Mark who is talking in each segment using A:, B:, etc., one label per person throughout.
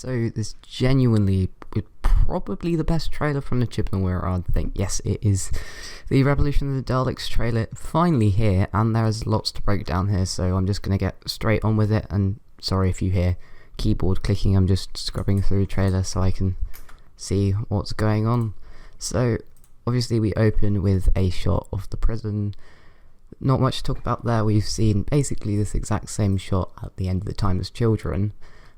A: So this genuinely is probably the best trailer from the Chibnall era, I think. Yes, it is the Revolution of the Daleks trailer finally here, and there's lots to break down here, so I'm just going to get straight on with it, and sorry if you hear keyboard clicking, I'm just scrubbing through the trailer so I can see what's going on. So obviously we open with a shot of the prison. Not much to talk about there. We've seen basically this exact same shot at the end of The Timeless Children,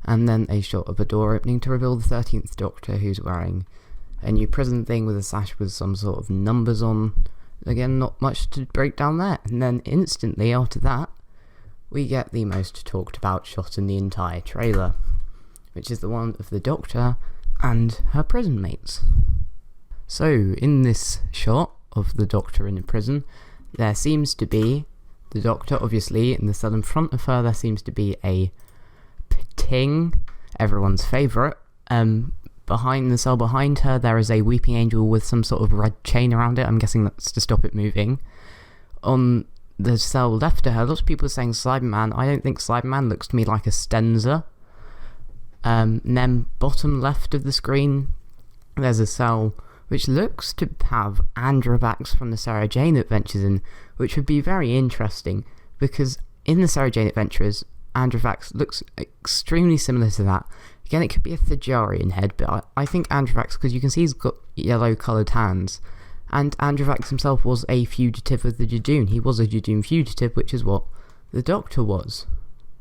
A: and then a shot of a door opening to reveal the 13th Doctor, who's wearing a new prison thing with a sash with some sort of numbers on. Again, not much to break down there. And then instantly after that, we get the most talked about shot in the entire trailer, which is the one of the Doctor and her prison mates. So in this shot of the Doctor in the prison, there seems to be the Doctor, obviously, in the cell in front of her. There seems to be a Ting, everyone's favourite. Behind the cell behind her, there is a weeping angel with some sort of red chain around it. I'm guessing that's to stop it moving. On the cell left to her, lots of people are saying Cyberman. I don't think Cyberman. Looks to me like a Stenza. And then bottom left of the screen, there's a cell which looks to have Androvax from the Sarah Jane Adventures in, which would be very interesting, because in the Sarah Jane Adventures, Androvax looks extremely similar to that. Again, it could be a Thajarian head, but I think Androvax, because you can see he's got yellow coloured hands, and Androvax himself was a fugitive of the Judoon. He was a Judoon fugitive, which is what the Doctor was.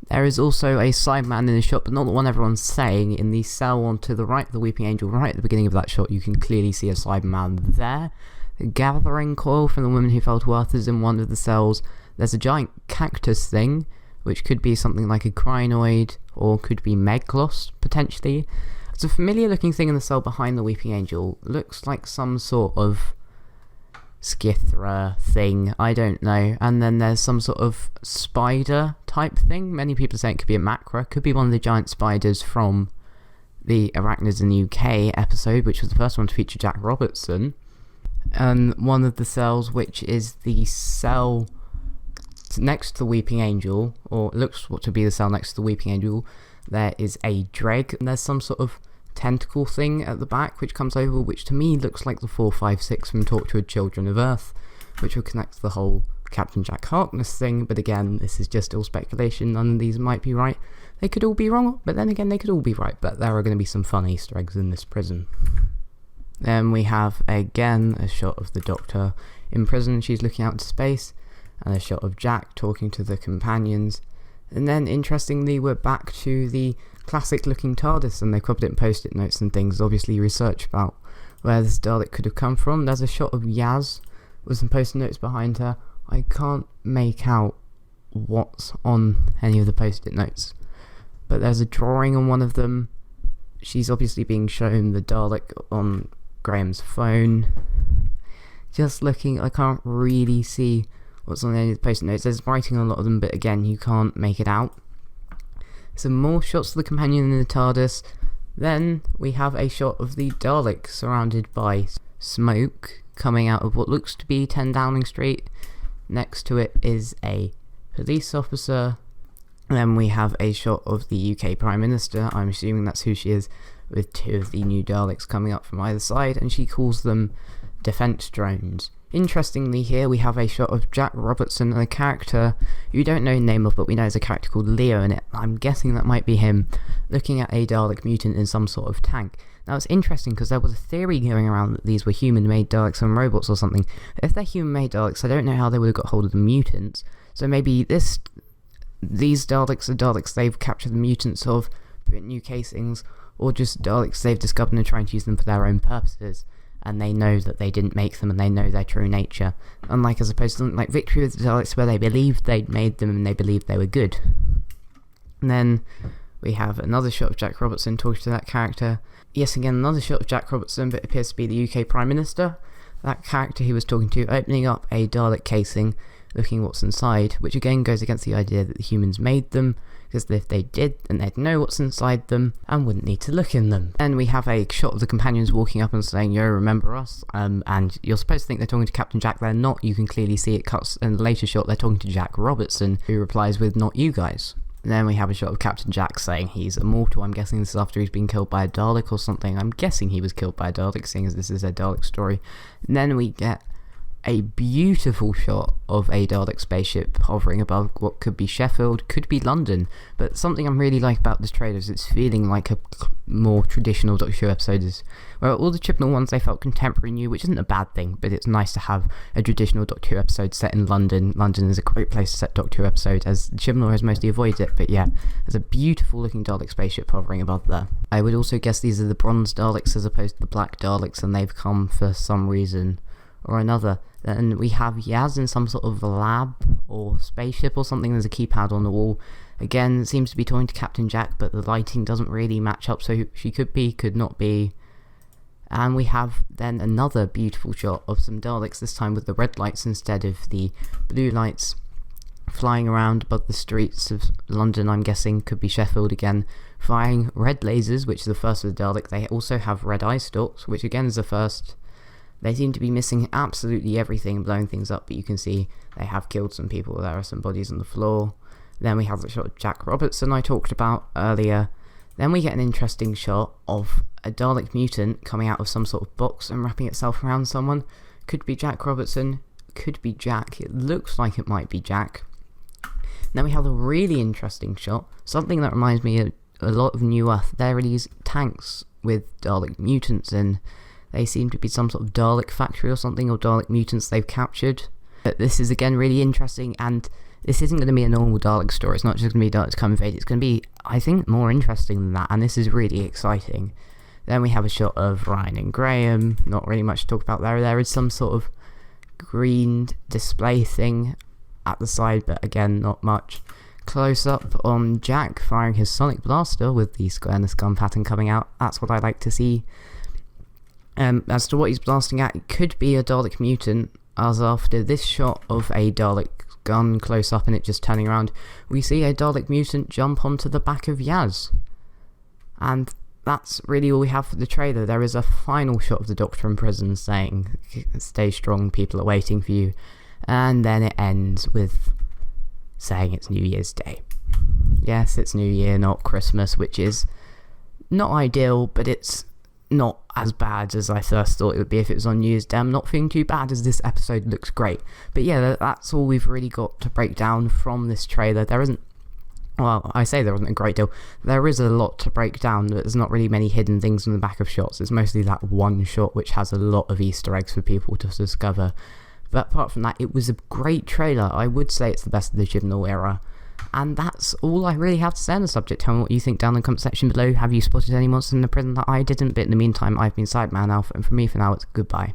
A: There is also a Cyberman in the shot, but not the one everyone's saying. In the cell on to the right, the Weeping Angel, right at the beginning of that shot, you can clearly see a Cyberman there. The gathering coil from the woman who fell to earth is in one of the cells. There's a giant cactus thing, which could be something like a crinoid, or could be Meglos, potentially. It's a familiar looking thing in the cell behind the Weeping Angel. Looks like some sort of Skithra thing, I don't know. And then there's some sort of spider type thing. Many people are saying it could be a macra, could be one of the giant spiders from the Arachnids in the UK episode, which was the first one to feature Jack Robertson. And one of the cells, which is the cell next to the Weeping Angel, or it looks to be the cell next to the Weeping Angel, there is a Dreg, and there's some sort of tentacle thing at the back which comes over, which to me looks like the 456 from Tortured Children of Earth, which will connect to the whole Captain Jack Harkness thing. But again, this is just all speculation. None of these might be right. They could all be wrong, but then again, they could all be right. But there are going to be some fun Easter eggs in this prison. Then we have again a shot of the Doctor in prison. She's looking out into space, and a shot of Jack talking to the companions. And then, interestingly, we're back to the classic-looking TARDIS, and they copied it in post-it notes and things, obviously research about where this Dalek could have come from. There's a shot of Yaz with some post-it notes behind her. I can't make out what's on any of the post-it notes, but there's a drawing on one of them. She's obviously being shown the Dalek on Graham's phone. Just looking, I can't really see what's on any of the post-it notes. There's writing on a lot of them, but again, you can't make it out. Some more shots of the companion in the TARDIS. Then we have a shot of the Dalek surrounded by smoke coming out of what looks to be 10 Downing Street. Next to it is a police officer. Then we have a shot of the UK Prime Minister. I'm assuming that's who she is, with two of the new Daleks coming up from either side, and she calls them defense drones. Interestingly, here we have a shot of Jack Robertson and a character you don't know the name of, but we know there's a character called Leo in it. I'm guessing that might be him, looking at a Dalek mutant in some sort of tank. Now, it's interesting because there was a theory going around that these were human-made Daleks and robots or something. If they're human-made Daleks, I don't know how they would have got hold of the mutants. So maybe these Daleks are Daleks they've captured the mutants of, put in new casings, or just Daleks they've discovered and are trying to use them for their own purposes, and they know that they didn't make them and they know their true nature. Unlike as opposed to something like Victory with the Daleks, where they believed they'd made them and they believed they were good. And then we have another shot of Jack Robertson talking to that character. Yes, again, another shot of Jack Robertson, but it appears to be the UK Prime Minister. That character he was talking to, opening up a Dalek casing, looking what's inside, which again goes against the idea that the humans made them, because if they did, then they'd know what's inside them and wouldn't need to look in them. And we have a shot of the companions walking up and saying, "Yo, remember us?" And you're supposed to think they're talking to Captain Jack. They're not. You can clearly see it cuts in the later shot. They're talking to Jack Robertson, who replies with, "Not you guys." And then we have a shot of Captain Jack saying he's immortal. I'm guessing this is after he's been killed by a Dalek or something. I'm guessing he was killed by a Dalek, seeing as this is a Dalek story. And then we get a beautiful shot of a Dalek spaceship hovering above what could be Sheffield, could be London. But something I really like about this trailer is it's feeling like a more traditional Doctor Who episode. Where all the Chibnall ones, they felt contemporary new, which isn't a bad thing, but it's nice to have a traditional Doctor Who episode set in London. London is a great place to set Doctor Who episode, as Chibnall has mostly avoided it, but yeah, there's a beautiful looking Dalek spaceship hovering above there. I would also guess these are the bronze Daleks as opposed to the black Daleks, and they've come for some reason or another. Then we have Yaz in some sort of lab or spaceship or something. There's a keypad on the wall. Again, it seems to be talking to Captain Jack, but the lighting doesn't really match up, so she could be, could not be. And we have then another beautiful shot of some Daleks, this time with the red lights instead of the blue lights, flying around above the streets of London. I'm guessing could be Sheffield again, firing red lasers, which is the first of the Dalek. They also have red eye stalks, which again is the first. They seem to be missing absolutely everything, blowing things up, but you can see they have killed some people. There are some bodies on the floor. Then we have the shot of Jack Robertson I talked about earlier. Then we get an interesting shot of a Dalek mutant coming out of some sort of box and wrapping itself around someone. Could be Jack Robertson, could be Jack. It looks like it might be Jack. Then we have a really interesting shot, something that reminds me a lot of New Earth. There are these tanks with Dalek mutants in. They seem to be some sort of Dalek factory or something, or Dalek mutants they've captured. But this is again really interesting, and this isn't going to be a normal Dalek story. It's not just going to be Daleks come invade. It's going to be, I think, more interesting than that, and this is really exciting. Then we have a shot of Ryan and Graham. Not really much to talk about there. There is some sort of green display thing at the side, but again, not much. Close up on Jack firing his sonic blaster with the squareness gun pattern coming out. That's what I like to see. As to what he's blasting at, it could be a Dalek mutant, as after this shot of a Dalek gun close up and it just turning around, we see a Dalek mutant jump onto the back of Yaz. And that's really all we have for the trailer. There is a final shot of the Doctor in prison saying, "Stay strong, people are waiting for you." And then it ends with saying it's New Year's Day. Yes, it's New Year, not Christmas, which is not ideal, but it's not as bad as I first thought it would be if it was on New Year's Day. I'm not feeling too bad as this episode looks great. But yeah, that's all we've really got to break down from this trailer. There isn't, well, I say there isn't a great deal. There is a lot to break down, but there's not really many hidden things in the back of shots. It's mostly that one shot which has a lot of Easter eggs for people to discover. But apart from that, it was a great trailer. I would say it's the best of the Chibnall era. And that's all I really have to say on the subject. Tell me what you think down in the comment section below. Have you spotted any monsters in the prison that I didn't? But in the meantime, I've been Sideman Alpha, and from me for now, it's goodbye.